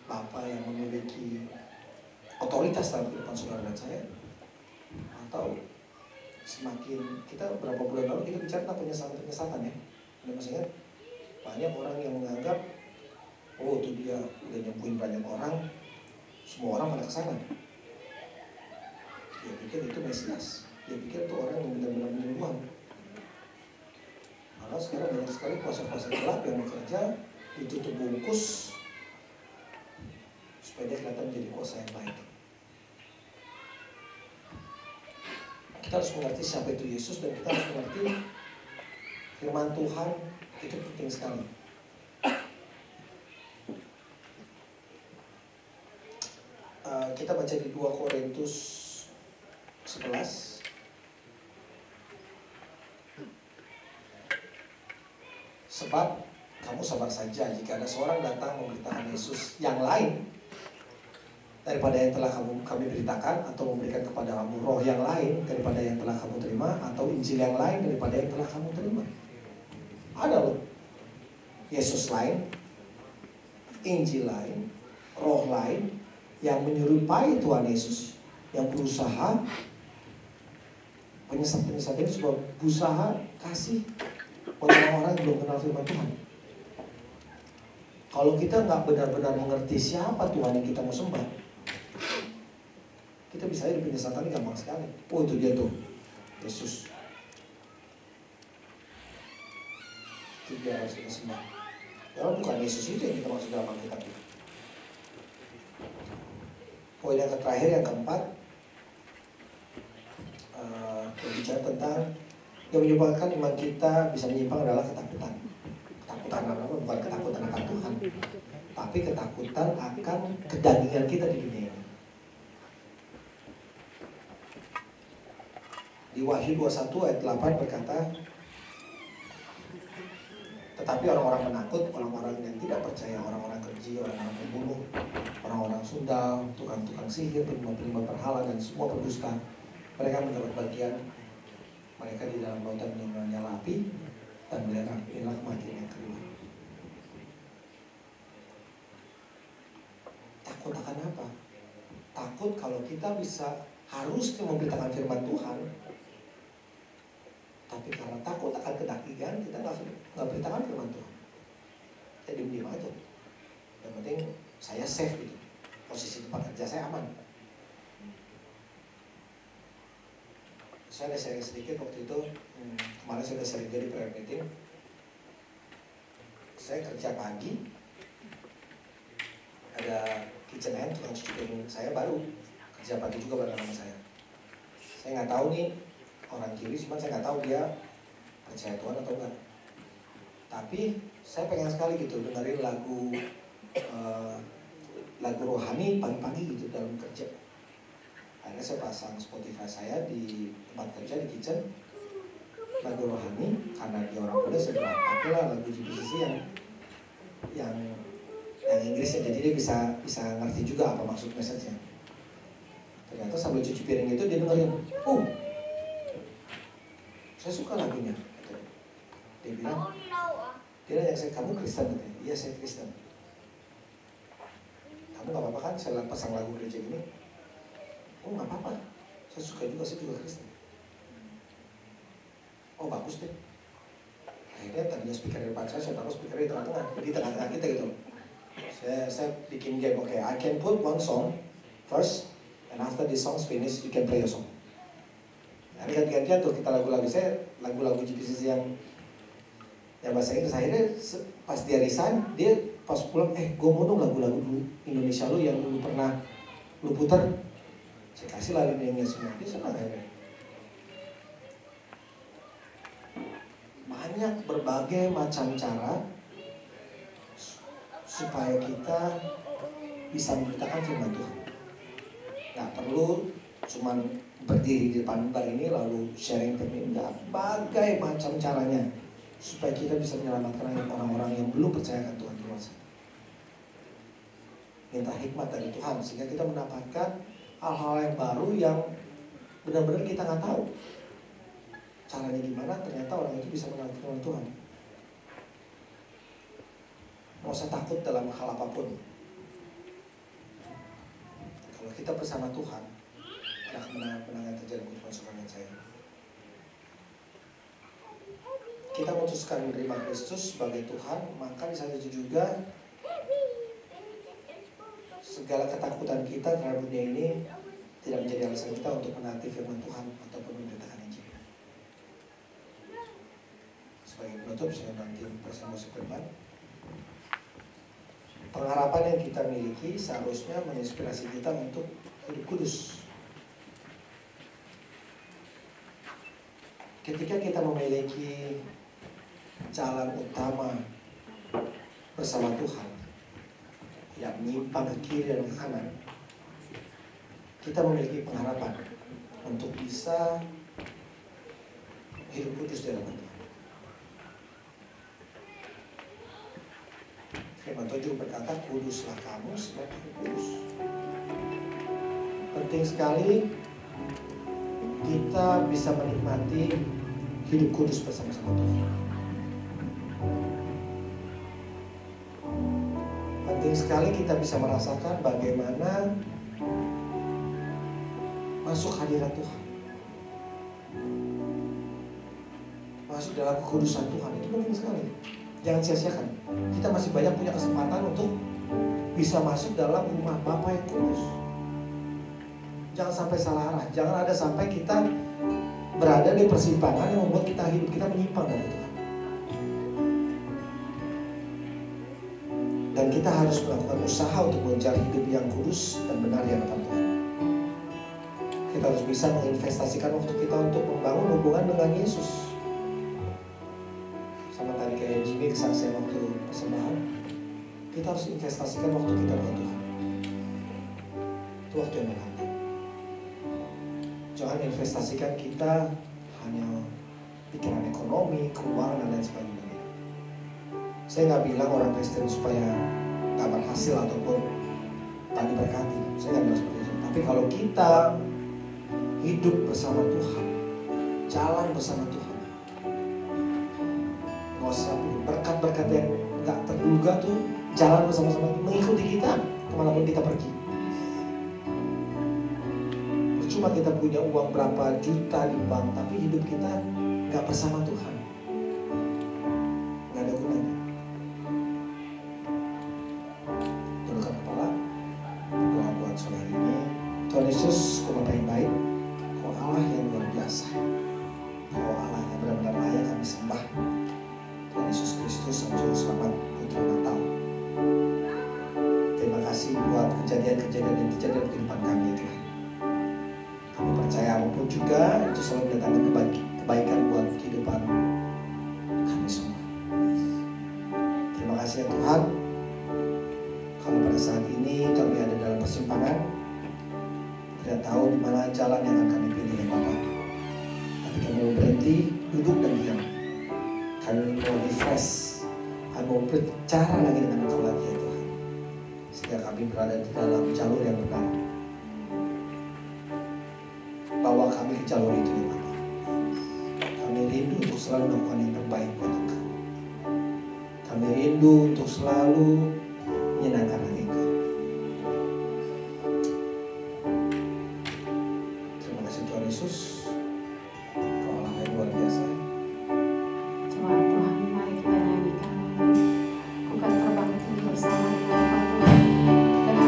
Bapa yang memiliki otoritas dalam kehidupan saudara dan saya, atau semakin kita berapa bulan lalu kita bicara tentang penyesatan ya, Anda masih ingat? Banyak orang yang menganggap, oh itu dia udah nyembuhin banyak orang, semua orang pada kesana. Dia pikir itu Mesias, dia pikir itu orang yang benar-benar menyembuhkan. Karena sekarang banyak sekali kuasa-kuasa gelap yang bekerja ditutup bungkus supaya dia kelihatan menjadi kuasa yang baik. Kita harus mengerti siapa itu Yesus dan kita harus mengerti firman Tuhan itu penting sekali. Kita baca di 2 Korintus 11. Sebab kamu sabar saja jika ada seorang datang memberitakan Yesus yang lain daripada yang telah kami beritakan, atau memberikan kepada kamu roh yang lain daripada yang telah kamu terima, atau Injil yang lain daripada yang telah kamu terima. Ada loh, Yesus lain, Injil lain, roh lain yang menyerupai Tuhan Yesus, yang berusaha penyesat-penyesat ini sudah berusaha kasih orang-orang yang belum kenal firman Tuhan. Kalau kita nggak benar-benar mengerti siapa Tuhan yang kita mau sembah, kita bisa hidup penyesatan ini gampang sekali. Oh itu dia tuh, Yesus. Itu dia harus kita sembah. Kalau bukan Yesus itu yang kita maksud dalam Alkitab itu. Poin yang terakhir, yang keempat, berbicara tentang yang menyebabkan iman kita bisa menyimpang adalah ketakutan. Ketakutan apa? Bukan ketakutan akan Tuhan, tapi ketakutan akan kedagingan kita di dunia ini. Di Wahyu 21 ayat 8 berkata, tetapi orang-orang penakut, orang-orang yang tidak percaya, orang-orang keji, orang-orang pembunuh, orang-orang sundal, tukang-tukang sihir, penyembah-penyembah berhala, dan semua pendusta, mereka mendapat bagian mereka di dalam lautan yang menyala api, dan inilah kematian yang kedua. Takut akan apa? Takut kalau kita harusnya memberitakan firman Tuhan, tapi karena takut akan kedagingan, kita nggak beritakan firman Tuhan. Kita diam-diam aja. Yang penting saya safe gitu. Posisi tempat kerja saya aman. Saya ada sharing sedikit waktu itu. Kemarin saya udah sering jadi prayer meeting. Saya kerja pagi. Ada kitchen hand, tukang cuci piring saya baru kerja pagi juga bareng sama saya. Saya nggak tahu nih orang kiri, cuma saya nggak tahu dia percaya Tuhan atau enggak. Tapi saya pengen sekali gitu dengerin lagu rohani pagi-pagi gitu dalam kerja. Akhirnya saya pasang Spotify saya di tempat kerja di kitchen, lagu rohani, karena dia orang muda saya bilang pakailah lagu GBCC yang Inggrisnya, jadi dia bisa ngerti juga apa maksud message-nya. Ternyata sambil cuci piring itu dia dengerin, saya suka lagunya. Dia bilang, dia nanya saya, kamu Kristen? Katanya, iya saya Kristen. Kamu gak apa-apa kan saya pasang lagu gereja gini? Oh gak apa-apa, saya suka juga, saya juga Kristen. Oh bagus deh. Akhirnya tadinya speaker di depan saya taruh speaker di tengah-tengah, jadi tengah-tengah kita gitu. Saya bikin game, okay, I can put one song first, and after this song's finished, you can play your song. Nah, ganti-gantian tuh kita lagu-lagu saya, lagu-lagu GBCC yang bahasa Inggris. Akhirnya pas dia resign, dia pas pulang, gue mau dong lagu-lagu Indonesia lu yang lu pernah lu putar. Saya kasih lagu-lagunya semua, dia senang akhirnya. Banyak berbagai macam cara supaya kita bisa memberitakan firman Tuhan. Nggak perlu cuman berdiri di depan bar ini lalu sharing firman, nggak. Bagai macam caranya supaya kita bisa menyelamatkan orang-orang yang belum percayakan Tuhan di luar sana. Minta hikmat dari Tuhan sehingga kita mendapatkan hal-hal yang baru yang benar-benar kita nggak tahu caranya gimana. Ternyata orang itu bisa mengenal Tuhan. Nggak usah takut dalam hal apapun. Kalau kita bersama Tuhan, ada kemenangan-kemenangan terjadi di kehidupan saya. Kita memutuskan menerima Kristus sebagai Tuhan, maka di saat itu juga segala ketakutan kita terhadap dunia ini tidak menjadi alasan kita untuk menaati firman Tuhan ataupun memberitakan Injil. Sebagai penutup, saya nanti presentasi ke depan. Pengharapan yang kita miliki seharusnya menginspirasi kita untuk hidup kudus. Ketika kita memiliki jalan utama bersama Tuhan, tidak menyimpang ke kiri dan ke kanan, kita memiliki pengharapan untuk bisa hidup kudus di hadapan Tuhan. Firman Tuhan juga berkata, kuduslah kamu sebab aku kudus. Penting sekali kita bisa menikmati hidup kudus bersama-sama Tuhan. Penting sekali kita bisa merasakan bagaimana masuk hadirat Tuhan, masuk dalam kekudusan Tuhan. Itu penting sekali. Jangan sia-siakan. Kita masih banyak punya kesempatan untuk bisa masuk dalam rumah Bapa yang kudus. Jangan sampai salah arah. Jangan ada sampai kita berada di persimpangan yang membuat hidup kita menyimpang dari Tuhan. Dan kita harus melakukan usaha untuk mencari hidup yang kudus dan benar di hadapan Tuhan. Kita harus bisa menginvestasikan waktu kita untuk membangun hubungan dengan Yesus. Sama tadi kayak Jimmy kesaksian waktu persembahan, kita harus investasikan waktu kita dengan Tuhan. Itu waktu yang berharga. Jangan investasikan kita hanya pikiran ekonomi, keuangan, dan lain sebagainya. Saya nggak bilang orang Kristen supaya nggak berhasil ataupun tak diberkati. Saya nggak bilang seperti itu. Tapi kalau kita hidup bersama Tuhan, jalan bersama Tuhan, nggak usah berkat-berkat yang nggak terduga tuh jalan bersama-sama mengikuti kita kemanapun kita pergi. percuma kita punya uang berapa juta di bank, tapi hidup kita nggak bersama Tuhan, nggak ada gunanya. Tundukkan kepala, berdoa buat sore hari ini. Tuhan Yesus, Kau Bapa yang baik, Kau Allah yang luar biasa, Kau Allah yang benar-benar layak kami sembah. Tuhan Yesus Kristus, Sang Juru Selamat, Putra Natal. Terima kasih buat kejadian-kejadian yang terjadi dalam kehidupan kami, Tuhan. Kami percaya apapun juga itu selalu mendatangkan kebaikan buat kehidupan kami semua. Terima kasih ya Tuhan. Kalau pada saat ini kami ada dalam persimpangan, tidak tahu di mana jalan yang akan kami pilih ya Bapak. Tapi kami mau berhenti, duduk dan diam. Kami mau refresh, kami mau berbicara lagi dengan Engkau lagi ya Tuhan. Sehingga kami berada di dalam jalur yang benar. Bawa kami ke jalur itu ya Bapak. Kami rindu untuk selalu melakukan yang terbaik buat Engkau. Kami rindu untuk selalu menyenangkan hati Engkau. Terima kasih Tuhan Yesus. Kau Allah yang luar biasa. Tuhan, mari kita nyanyikan lagi. Ku kan terbangkit bersama dengan Tuhan. Dengan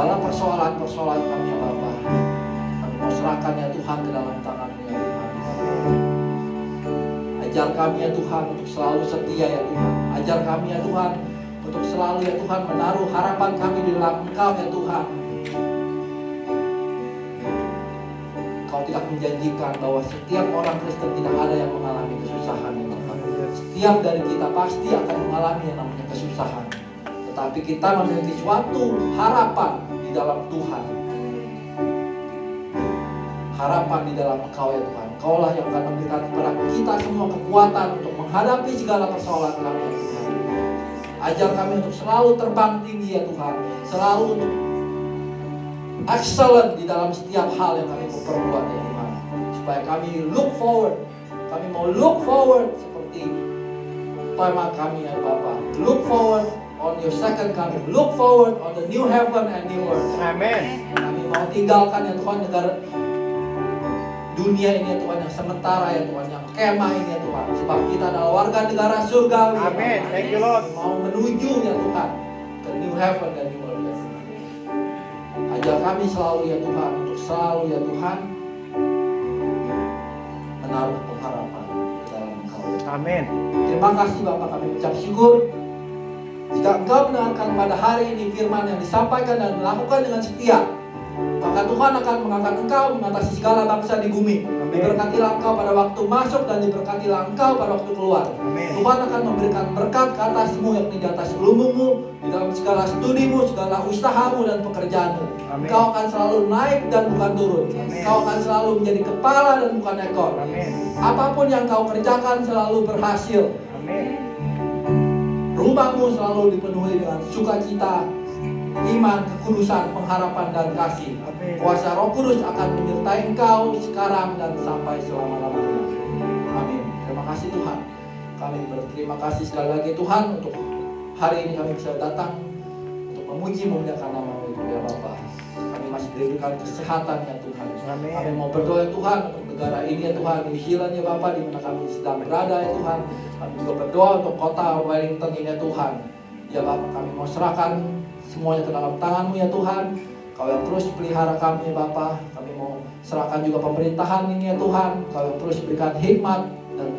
sangat persoalan-persoalan kami ya Bapa. Kami mau serahkan ya Tuhan ke dalam tangan-Mu ya Tuhan. Ajar kami ya Tuhan untuk selalu setia ya Tuhan. Ajar kami ya Tuhan untuk selalu ya Tuhan menaruh harapan kami di dalam Engkau ya Tuhan. Kau tidak menjanjikan bahwa setiap orang Kristen tidak ada yang mengalami kesusahan ya Bapa. Setiap dari kita pasti akan mengalami yang namanya kesusahan. Tetapi kita memiliki suatu harapan di dalam Tuhan. Harapan di dalam Engkau ya Tuhan. Engkaulah yang akan memberikan kepada kita semua kekuatan untuk menghadapi segala persoalan kami ya Tuhan. Ajar kami untuk selalu terbang tinggi ya Tuhan. Selalu untuk excellent di dalam setiap hal yang kami mau perbuat ya Tuhan. Supaya kami look forward. Kami mau look forward seperti tema kami ya Bapa. Look forward on your second coming. Look forward on the new heaven and new earth. Amen. Kami mau tinggalkan ya Tuhan dunia ini ya Tuhan, yang sementara ya Tuhan, yang kemah ini ya Tuhan. Sebab kita adalah warga negara surgawi. Amin. Thank you Lord. Mau menuju ya Tuhan ke new heaven dan new earth. Ajar kami selalu ya Tuhan, untuk selalu ya Tuhan menaruh pengharapan ke dalam Engkau. Amin. Terima kasih Bapak, kami ucap syukur. Jika Engkau mendengarkan pada hari ini firman yang disampaikan dan melakukan dengan setia, maka Tuhan akan mengangkat Engkau mengatasi segala bangsa di bumi. Diberkatilah Engkau pada waktu masuk dan diberkatilah Engkau pada waktu keluar. Amin. Tuhan akan memberikan berkat ke atasmu, yakni di atas ilmumu, di dalam segala studimu, segala usahamu dan pekerjaanmu. Amin. Engkau akan selalu naik dan bukan turun. Amin. Engkau akan selalu menjadi kepala dan bukan ekor. Amin. Apapun yang kau kerjakan selalu berhasil. Amin. Rumahmu selalu dipenuhi dengan sukacita, iman, kekudusan, pengharapan, dan kasih. Amin. Kuasa Roh Kudus akan menyertai engkau sekarang dan sampai selama-lamanya. Amin. Terima kasih Tuhan. Kami berterima kasih sekali lagi Tuhan untuk hari ini kami bisa datang untuk memuji memuliakan nama-Mu ya Bapa. Kami masih diberikan kesehatan ya Tuhan. Amin. Kami mau berdoa ya Tuhan untuk negara ini ya Tuhan, New Zealand ya Bapa, di mana kami sedang berada ya Tuhan. Kami juga berdoa untuk kota Wellington ini ya Tuhan. Ya Bapa, kami mau serahkan semuanya ke dalam tangan-Mu ya Tuhan. Kau yang terus pelihara kami ya Bapa. Kami mau serahkan juga pemerintahan ini ya Tuhan. Kau yang terus berikan hikmat dan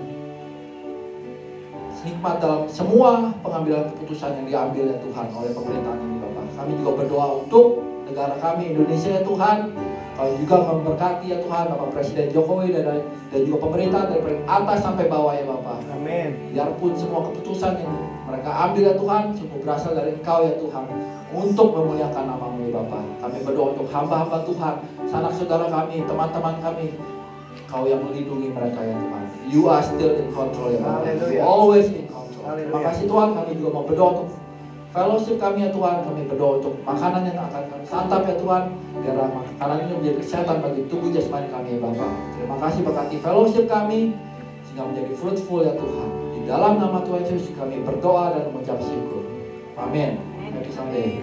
hikmat dalam semua pengambilan keputusan yang diambil ya Tuhan oleh pemerintahan ini Bapa. Kami juga berdoa untuk negara kami Indonesia ya Tuhan. Kau juga memberkati ya Tuhan Bapak Presiden Jokowi dan juga pemerintah dari paling atas sampai bawah ya Bapak. Amin. Biarpun semua keputusan yang mereka ambil ya Tuhan semua berasal dari Engkau ya Tuhan, untuk memuliakan nama-Mu ya Bapak. Kami berdoa untuk hamba-hamba Tuhan, sanak saudara kami, teman-teman kami. Kau yang melindungi mereka ya Tuhan. You are still in control ya Bapak. You always in control. Terima kasih Tuhan. Kami juga mau berdoa untuk fellowship kami ya Tuhan. Kami berdoa untuk makanan yang akan kami santap ya Tuhan, biar makanan ini menjadi kesehatan bagi tubuh jasmani kami ya Bapak. Terima kasih berkati fellowship kami sehingga menjadi fruitful ya Tuhan. Di dalam nama Tuhan Yesus kami berdoa dan mengucap syukur. Amin. Happy Sunday.